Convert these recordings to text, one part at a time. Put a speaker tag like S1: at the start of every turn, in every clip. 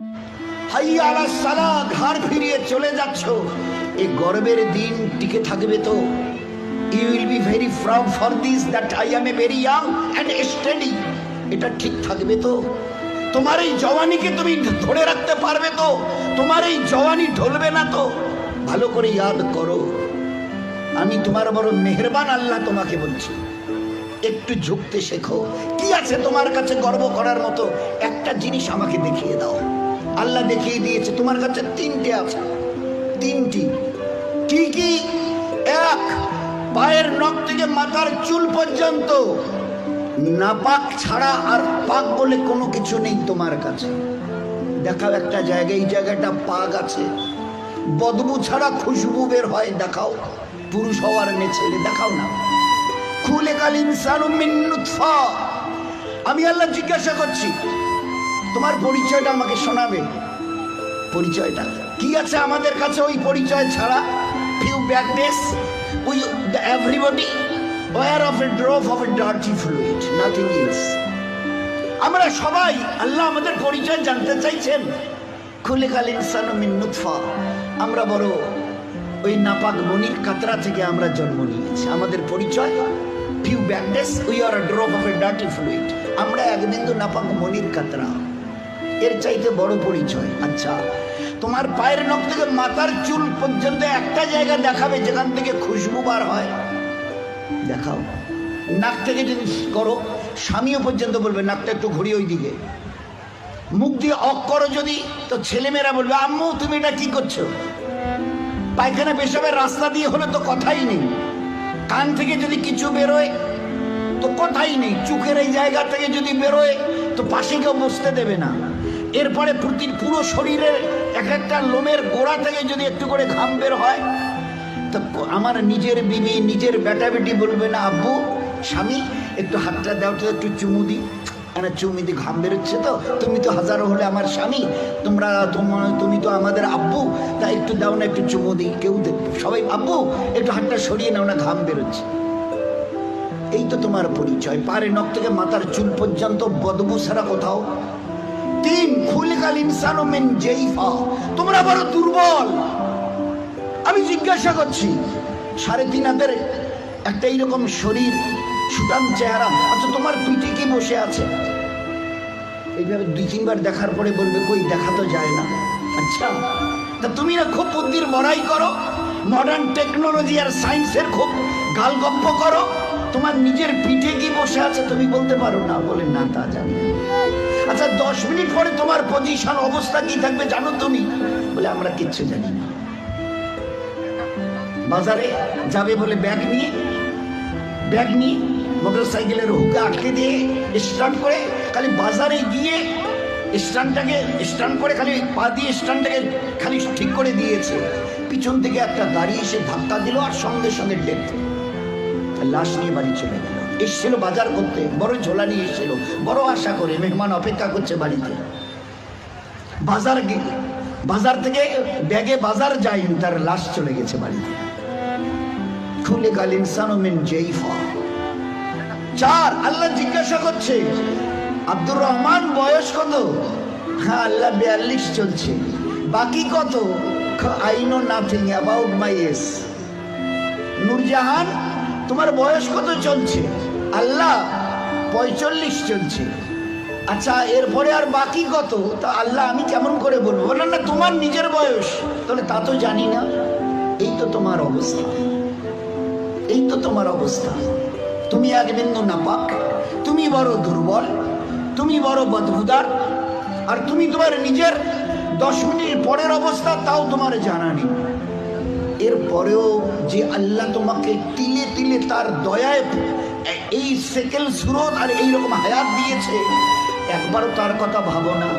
S1: হাইয়া আলাস সালাহ, ঘাড় ফিরিয়ে চলে যাচ্ছ, এই গর্বের দিন টিকে থাকবে তো? You will be very proud for this that I am a very young and steady. এটা ঠিক থাকবে তো? তোমার এই জওয়ানিকে তুমি ধরে রাখতে পারবে তো? তোমার এই জওয়ানি ঢলবে না তো? ভালো করে ইয়াদ করো, আমি তোমার বড় মেহেরবান আল্লাহ তোমাকে বলছি, একটু ঝুঁকতে শেখো। কি আছে তোমার কাছে গর্ব করার মতো? একটা জিনিস আমাকে দেখিয়ে দাও। আল্লাহ দেখিয়ে দিয়েছে তোমার কাছে তিনটে আছে, তিনটি। কি কি? এক, পায়ের নখ থেকে মাথার চুল পর্যন্ত নাপাক ছাড়া আর পাক বলে কোনো কিছু নেই তোমার কাছে। দেখাও একটা জায়গায়, এই জায়গাটা পাক আছে, বদবু ছাড়া খুশবু বের হয়, দেখাও। পুরুষ হওয়ার মেয়ে ছেলে, দেখাও না। খুলিকাল ইনসানু মিন নুতফা। আমি আল্লাহ জিজ্ঞাসা করছি, তোমার পরিচয়টা আমাকে শোনাবে। পরিচয়টা কি আছে আমাদের কাছে ওই পরিচয় ছাড়া? Few back days we everybody were of a drop of a dirty fluid, nothing else. আমরা সবাই, আল্লাহ আমাদের পরিচয় জানতে চাইছেন। খুলিকাল ইনসানু মিন নুতফা। আমরা বড় ওই নাপাক মনির কাতরা থেকে আমরা জন্ম নিয়েছি। আমাদের পরিচয় few back days we are a drop of a dirty fluid. আমরা এক বিন্দু নাপাক মনির কাতরা, এর চাইতে বড় পরিচয়। আচ্ছা, তোমার পায়ের নখ থেকে মাথার চুল পর্যন্ত একটা জায়গা দেখাবে যেখান থেকে খুশবু বার হয়, দেখাও। নাক থেকে যদি করো, স্বামীও পর্যন্ত বলবে নাকটা একটু ঘুরিয়ে ওই দিকে। মুখ দিয়ে অক করো যদি, তো ছেলেমেয়েরা বলবে আম্মু তুমি এটা কি করছো? পায়খানা পেশাবের রাস্তা দিয়ে হলে তো কথাই নেই। কান থেকে যদি কিছু বেরোয় তো কথাই নেই। চোখের এই জায়গা থেকে যদি বেরোয় তো পাশে কেউ বসতে দেবে না। এরপরে পুরো শরীরের এক একটা লোমের গোড়া থেকে যদি একটু করে ঘাম বের হয়, তো আমার নিজের বিবি, নিজের বেটা বেটি বলবে না আব্বু, স্বামী একটু হাতটা দাও তো, একটু চুমু দিই। চুমু দি, ঘাম বেরোচ্ছে তো, তুমি তো হাজারো হলে আমার স্বামী, তুমি তো আমাদের আব্বু, তা একটু দাও না, একটু চুমু দিই। কেউ সবাই আব্বু একটু হাতটা সরিয়ে নাও না, ঘাম বেরোচ্ছে। এই তো তোমার পরিচয়, পারে নখ থেকে মাথার চুল পর্যন্ত বদবু ছাড়া কোথাও। তিন, খুলিকাল ইনসানু মিন জাইফা। তোমরা বড় দুর্বল। আমি জিজ্ঞাসা করছি, 3.5 হাতের একটা এইরকম শরীর, সুটাম চেহারা, আচ্ছা তোমার পিঠে কি বসে আছে? এইভাবে 2-3 বার দেখার পরে বলবে কই, দেখা তো যায় না। আচ্ছা, তা তুমি না খুব বুদ্ধির বড়াই করো, মডার্ন টেকনোলজি আর সায়েন্সের খুব গালগপ্প করো, তোমার নিজের পিঠে কি বসে আছে তুমি বলতে পারো না? বলে না, তা জানি। আচ্ছা 10 মিনিট পরে তোমার পজিশন অবস্থা কি থাকবে জানো তুমি? বলে আমরা কিচ্ছু জানি না। বাজারে যাবে বলে ব্যাগ নিয়ে মোটর সাইকেলের হুকে আটকে দিয়ে স্টার্ট করে, খালি বাজারে গিয়ে স্ট্যান্ড করে খালি পা দিয়ে স্ট্যান্ডটাকে খালি ঠিক করে দিয়েছে, পিছন থেকে একটা গাড়ি এসে ধাক্কা দিল আর সঙ্গে সঙ্গে ডেথ। লাশ নিয়ে বাড়ি চলে গেল। এসছিল বাজার করতে, বড় ঝোলা নিয়ে এসছিল, বড় আশা করে মেহমান অপেক্ষা করছে বাড়িতে। বাজার থেকে ব্যাগে বাজার যায়নি, তার লাশ চলে গেছে বাড়িতে। খুলিকাল ইনসানু মিন জাইফা। 4, আল্লাহ জিজ্ঞাসা করছে আব্দুর রহমান বয়স কত? হ্যাঁ আল্লাহ 42 চলছে। বাকি কত? I know nothing about my age. Noorjahan তোমার বয়স কত চলছে? আল্লাহ 45 চলছে। আচ্ছা এরপরে আর বাকি কত? তা আল্লাহ আমি কেমন করে বলবো? বললেন না তোমার নিজের বয়স। তাহলে তা তো জানি না। এই তো তোমার অবস্থা, এই তো তোমার অবস্থা। তুমি এক বিন্দু নাপাক, তুমি বড় দুর্বল, তুমি বড় বদবুদার, আর তুমি তোমার নিজের 10 মিনিট পরের অবস্থা তাও তোমার জানা নেই। এরপরেও যে আল্লাহ তোমাকে তিলে তিলে তার দয়ায় এই সেকেল সুরত আর এইরকম হায়াত দিয়েছে, একবারও তার কথা ভাবো না।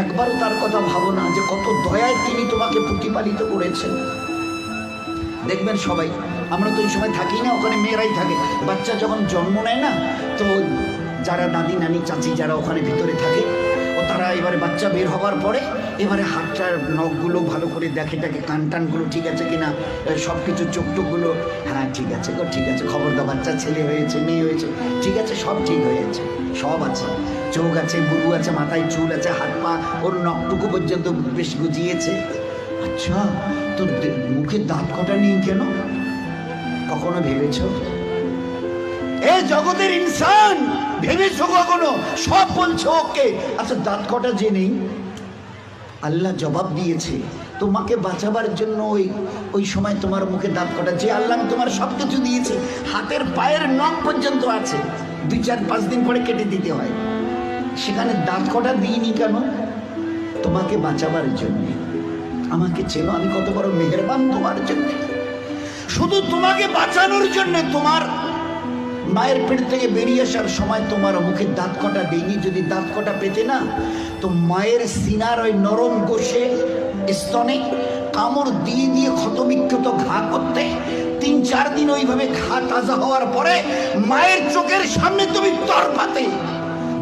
S1: একবারও তার কথা ভাবো না যে কত দয়ায় তিনি তোমাকে প্রতিপালিত করেছেন। দেখবেন সবাই, আমরা তো ওই সময় থাকি না, ওখানে মেয়েরাই থাকে। বাচ্চা যখন জন্ম নেয় না, তো যারা দাদি নানি চাচি যারা ওখানে ভিতরে থাকে, ও তারা এবারে বাচ্চা বের হবার পরে এবারে হাতটার নখগুলো ভালো করে দেখে, কান টানগুলো ঠিক আছে কিনা, সব কিছু চোখ টোকগুলো, হ্যাঁ ঠিক আছে গো, ঠিক আছে, খবরদার বাচ্চা ছেলে হয়েছে মেয়ে হয়েছে, ঠিক আছে, সব ঠিক হয়েছে, সব আছে। চোখ আছে, বুরু আছে, মাথায় চুল আছে, হাত পা ওর নখটুকু পর্যন্ত বেশ গুজিয়েছে। আচ্ছা, তো মুখে দাঁত কটা নেই কেন? কখনো ভেবেছো? এ জগতের ইনসান, ভেবেছো কখনো? সব বলছো ওকে, আচ্ছা দাঁত কটা যে নেই? আল্লাহ জবাব দিয়েছে তোমাকে বাঁচাবার জন্য। ওই সময় তোমার মুখে দাঁত কটা, যে আল্লাহ তোমার সব কিছু দিয়েছে, হাতের পায়ের নখ পর্যন্ত আছে, 2-4-5 দিন পরে কেটে দিতে হয়, সেখানে দাঁত কটা দিইনি কেন? তোমাকে বাঁচাবার জন্য। আমাকে চেনো আমি কত বড় মেহেরবান তোমার জন্য। শুধু তোমাকে বাঁচানোর জন্য তোমার মায়ের পেট থেকে বেরিয়ে আসার সময় তোমার মুখে দাঁত কটা দেয়নি। যদি দাঁত কটা পেতে না, তো মায়ের সিনার ওই নরম গোশে স্তনে কামড় দিয়ে দিয়ে ক্ষতবিক্ষত ঘা করতে, 3-4 দিন ওইভাবে ঘা তাজা হওয়ার পরে মায়ের চোখের সামনে তুমি তরপাতে,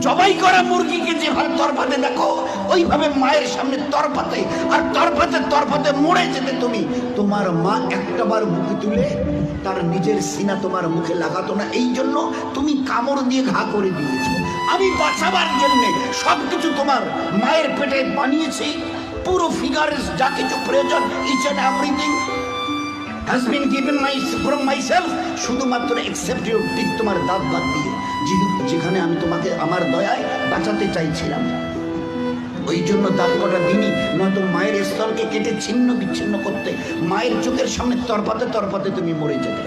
S1: জবাই করা মুরগিকে যেভাবে তরপাতে দেখো, ওইভাবে মায়ের সামনে তরপাতে, আর তরপাতে তরপাতে মরে যেতে তুমি। তোমার মা একটাবার মুখে তুলে তার নিজের সিনা তোমার মুখে লাগাতো না, এই জন্য তুমি কামড় দিয়ে ঘা করে দিয়েছো। আমি বাঁচাবার জন্য সবকিছু তোমার মায়ের পেটে বানিয়েছি, পুরো ফিগারের যা কিছু প্রয়োজন, each and everything has been given from myself, শুধুমাত্র except your teeth, তোমার দাঁত বাদ দিয়ে, যেখানে আমি তোমাকে আমার দয়ায় বাঁচাতে চাইছিলাম। ওই জন্য দাঁত কটা দিনই, নয়তো মায়ের স্তনকে কেটে ছিন্ন বিচ্ছিন্ন করতে, মায়ের চোখের সামনে তরপাতে তরপাতে তুমি মরে যেতে।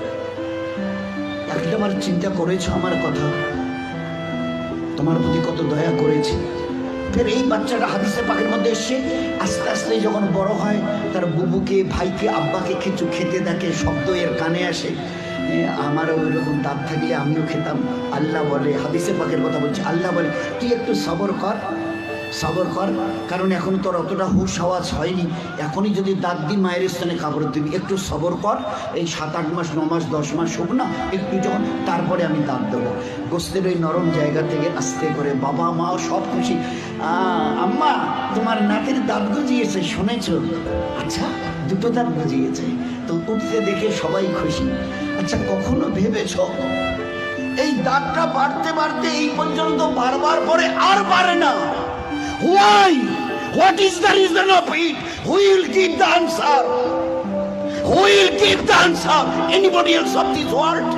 S1: একটাবার চিন্তা করেছো আমার কথা? তোমার প্রতি কত দয়া করেছি। ফের এই বাচ্চাটা হাদিসে পাকের মধ্যে এসে আস্তে আস্তে যখন বড় হয়, তার বুবুকে, ভাইকে, আব্বাকে কিছু খেতে দেখে, শব্দ এর কানে আসে, আমারও ওই রকম দাঁত থাকলে আমিও খেতাম। আল্লাহ বলে, হাদিসে পাকের কথা বলছে, আল্লাহ বলে তুই একটু সবর কর, সবর কর, কারণ এখন তোর অতটা হুশ আওয়াজ হয়নি, এখনই যদি দাঁত দিন মায়ের স্থানে কাপড় দিবি, একটু সবর কর, এই 7-8 মাস 9 মাস 10 মাস হোক না একটু, যখন তারপরে আমি দাঁত দেবো। গোস্তের ওই নরম জায়গা থেকে আস্তে করে বাবা মাও সব খুশি, আম্মা তোমার নাতির দাঁত গজিয়েছে শুনেছো? আচ্ছা, 2টো দাঁত গজিয়েছে, তো উঠতে দেখে সবাই খুশি। আচ্ছা, কখনো ভেবেছ এই দাঁতটা বাড়তে বাড়তে এই পর্যন্ত বারবার পরে আর বাড়ে না? Why? What is the reason of it? Who will give the answer? Who will give the answer? Anybody else of this world?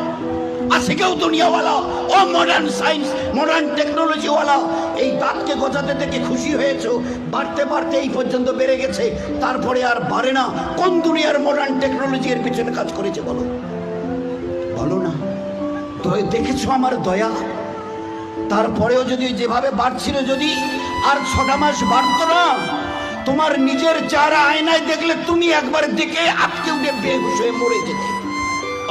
S1: আছে কেউ দুনিয়াওয়ালা, ও মডার্ন সায়েন্স, মডার্ন টেকনোলজিওয়ালা, এই দাঁতকে গজাতে দেখে খুশি হয়েছো? বাড়তে বাড়তে এই পর্যন্ত বেড়ে গেছে, তারপরে আর বাড়ে না। কোন দুনিয়ার মডার্ন টেকনোলজি এর পিছনে কাজ করেছে বলো? বলো না। তো দেখেছো আমার দয়া? তারপরেও যদি যেভাবে বাড়ছিল, যদি আর 6টা মাস বাড়তো না, তোমার নিজের চেহারা আয়নায় দেখলে তুমি একবার দেখে আটকে উঠে বেহুশ হয়ে মরে যেতে,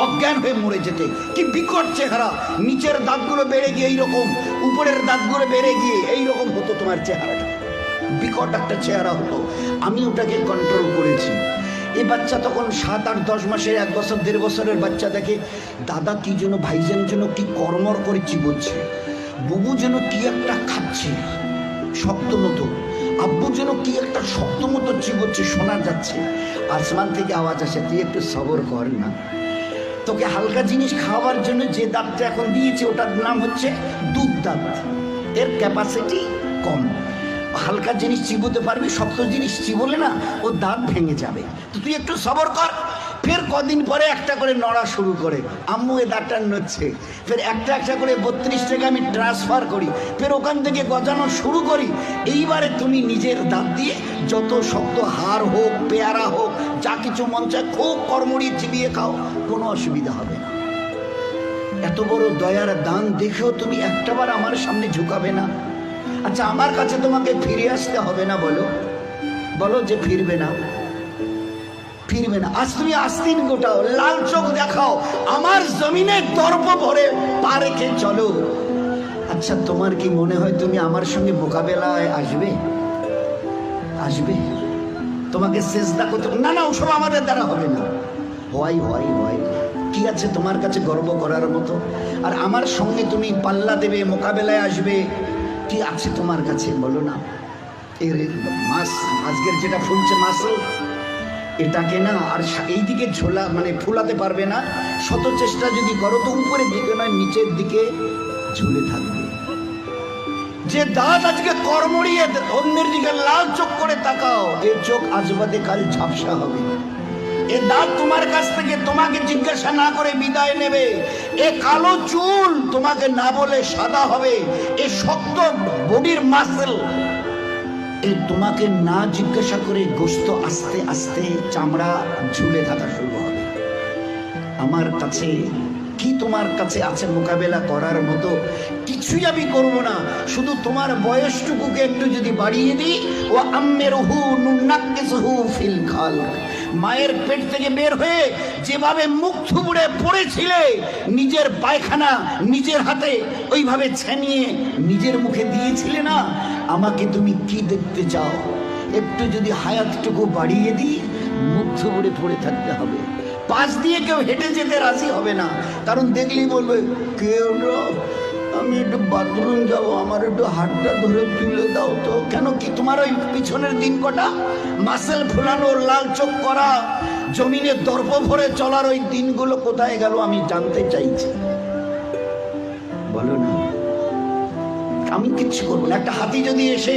S1: অজ্ঞান হয়ে মরে যেতে। কি বিকট চেহারা! নিচের দাঁতগুলো বেড়ে গিয়ে এইরকম, উপরের দাঁতগুলো বেড়ে গিয়ে এইরকম হতো তোমার চেহারাটা, বিকট একটা চেহারা হতো। আমি ওটাকে কন্ট্রোল করেছি। এই বাচ্চা তখন 7-8-10 মাসের, 1 বছর 1.5 বছরের বাচ্চা দেখে দাদা কি যেন, ভাইজান যেন কি কর্মর করে চিবোচ্ছে, বুবু যেন কি একটা খাচ্ছে শক্ত মতো, আব্বু যেন কি একটা শক্ত মতো চিবোচ্ছে, শোনা যাচ্ছে। আসমান থেকে আওয়াজ আসে, তুই একটু সবর কর না। তোকে হালকা জিনিস খাওয়ার জন্য যে দাঁতটা এখন দিয়েছে, ওটার নাম হচ্ছে দুধ দাঁত, এর ক্যাপাসিটি কম, হালকা জিনিস চিবোতে পারবি, শক্ত জিনিস চিবোলে না ও দাঁত ভেঙে যাবে, তো তুই একটু সবর কর। ফের কদিন পরে একটা করে নড়া শুরু করে, আম্মু এ দাঁতটা নড়ছে, ফের একটা একটা করে 32 টাকা আমি ট্রান্সফার করি, ফের ওখান থেকে গজানো শুরু করি। এইবারে তুমি নিজের দাঁত দিয়ে যত শক্ত হাড় হোক, পেয়ারা হোক, যা কিছু মন চায় খুব কর্মড়ি চিবিয়ে খাও, কোনো অসুবিধা হবে না। এত বড় দয়ার দান দেখেও তুমি একটাবার আমার সামনে ঝুঁকাবে না? আচ্ছা, আমার কাছে তোমাকে ফিরে আসতে হবে না? বলো বলো যে ফিরবে না, ফিরবে না। আজ তুমি আস্তিন গোটাও, লাল চোখ দেখাও, আমার জমিনে দর্প ভরে পা রেখে চলো। আচ্ছা, তোমার কি মনে হয় তুমি আমার সঙ্গে মোকাবেলায় আসবে? আসবে? তোমাকে সেজদা করতে না, না, ওসব আমাদের দ্বারা হবে না। হয় হয় হয়, কি আছে তোমার কাছে গর্ব করার মতো? আর আমার সঙ্গে তুমি পাল্লা দেবে, মোকাবেলায় আসবে, কি আছে তোমার কাছে বলো না? এর মাস আজকের যেটা ফুলছে মাসল, এটাকে না আর এইদিকে ঝোলা মানে ফুলাতে পারবে না। শত চেষ্টা যদি করো তো উপরের দিকে নয়, নিচের দিকে ঝুলে থাকবে। যে দাঁত আজকে কর্মড়িয়ে অন্যের দিকে লাল চোখ করে তাকাও, এই চোখ আজ বাদে কাল ঝাপসা হবে। এ দাঁত তোমার কাছ থেকে তোমাকে জিজ্ঞাসা না করে বিদায় নেবে। এ কালো চুল তোমাকে না বলে সাদা হবে। এ শক্ত বডির মাসল এ তোমাকে না জিজ্ঞাসা করে গোশত আস্তে আস্তে চামড়া ঝুলে থাকা শুরু হবে। আমার কাছে কি তোমার কাছে আছে মোকাবেলা করার মতো? কিছুই আমি করব না, শুধু তোমার বয়সটুকুকে একটু যদি বাড়িয়ে দিই। ও আম্মেরহু নুনাক্কিসহু ফিল খালক, মায়ের পেট থেকে বের হয়ে যেভাবে মুখ থুবড়ে পড়েছিলে, নিজের পায়খানা নিজের হাতে ওইভাবে ছেনিয়ে নিজের মুখে দিয়েছিলে না, আমাকে তুমি কি দেখতে চাও? একটু যদি হায়াতটুকু বাড়িয়ে দিই, মুখ থুবড়ে পড়ে থাকতে হবে। পাশ দিয়ে কেউ হেঁটে যেতে রাজি হবে না, কারণ দেখলেই বলবে কেউ আমি একটু বাথরুম যাবো, আমার একটু হাতটা ধরে তুলে দাও তো। কেন কি তোমার ওই পিছনের দিন কটা মাসেল ফুলানো, লাল চোখ করা, জমিনে দর্প ভরে চলার ওই দিনগুলো কোথায় গেল আমি জানতে চাইছি। বলো না, আমি কিচ্ছু করবো না। একটা হাতি যদি এসে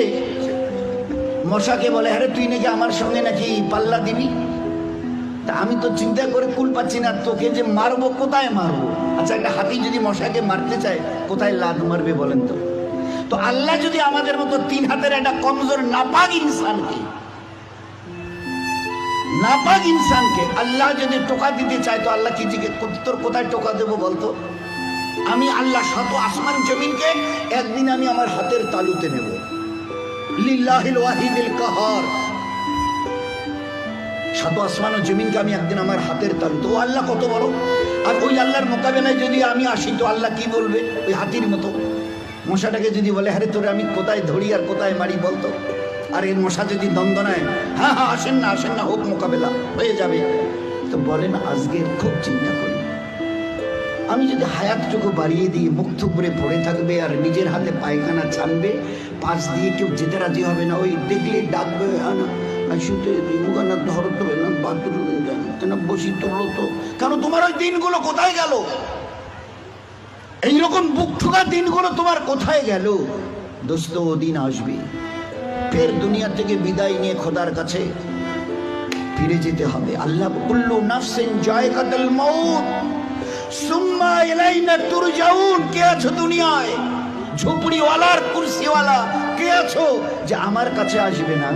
S1: মশাকে বলে আরে তুই নাকি আমার সঙ্গে নাকি পাল্লা দিবি, তা আমি তো চিন্তা করে কুল পাচ্ছি না, তোকে যে মারবো কোথায় মারবো। আচ্ছা, একটা হাতি যদি মশাকে মারতে চায় কোথায় লাদ মারবে বলেন তো? তো আল্লাহ যদি আমাদের মতো 3 হাতের একটা কমজোর নাপাক ইনসানকে আল্লাহ যদি টোকা দিতে চায়, তো আল্লাহ কি জিজ্ঞেস তোর কোথায় টোকা দেবো বলতো? আমি আল্লাহ শত আসমান জমিনকে একদিন আমি আমার হাতের তালুতে নেব। লিল্লাহিল ওয়াহিদিল কাহার, শত আসমান ও জমিনকে আমি একদিন আমার হাতের তালু। তো আল্লাহ কত বড়! আর ওই আল্লাহর মোকাবেলায় যদি আমি আসি, তো আল্লাহ কি বলবে? ওই হাতির মতো মশাটাকে যদি বলে আরে তোরে আমি কোথায় ধরি আর কোথায় মারি বলতো? আর এই মশা যদি দ্বন্দ্ব নেয়, হ্যাঁ হ্যাঁ আসেন না হোক, মোকাবেলা হয়ে যাবে। তো বলেন, আজকে খুব চিন্তা করি, আমি যদি হায়াতটুকু বাড়িয়ে দিই, মুখ থুবড়ে পড়ে থাকবে আর নিজের হাতে পায়খানা ছানবে, পাশ দিয়ে কেউ যেতে রাজি হবে না। ওই দেখলে ডাকবে, বসি তোলো তো। কেন তোমার ওই দিনগুলো কোথায় গেল? এইরকম বুক ঠুকা দিনগুলো তোমার কোথায় গেল? দোস্ত, ও দিন আসবে, ফের দুনিয়া থেকে বিদায় নিয়ে খোদার কাছে ফিরে যেতে হবে। আল্লাহ কুল্লু নাফসিন যায়কাতুল মাউত সুম্মা ইলাইনা তুরজাউন। কে আছো দুনিয়ায়? ঝুপড়িওয়ালার কুরসিওয়ালা কে আছো যে আমার কাছে আসবে না?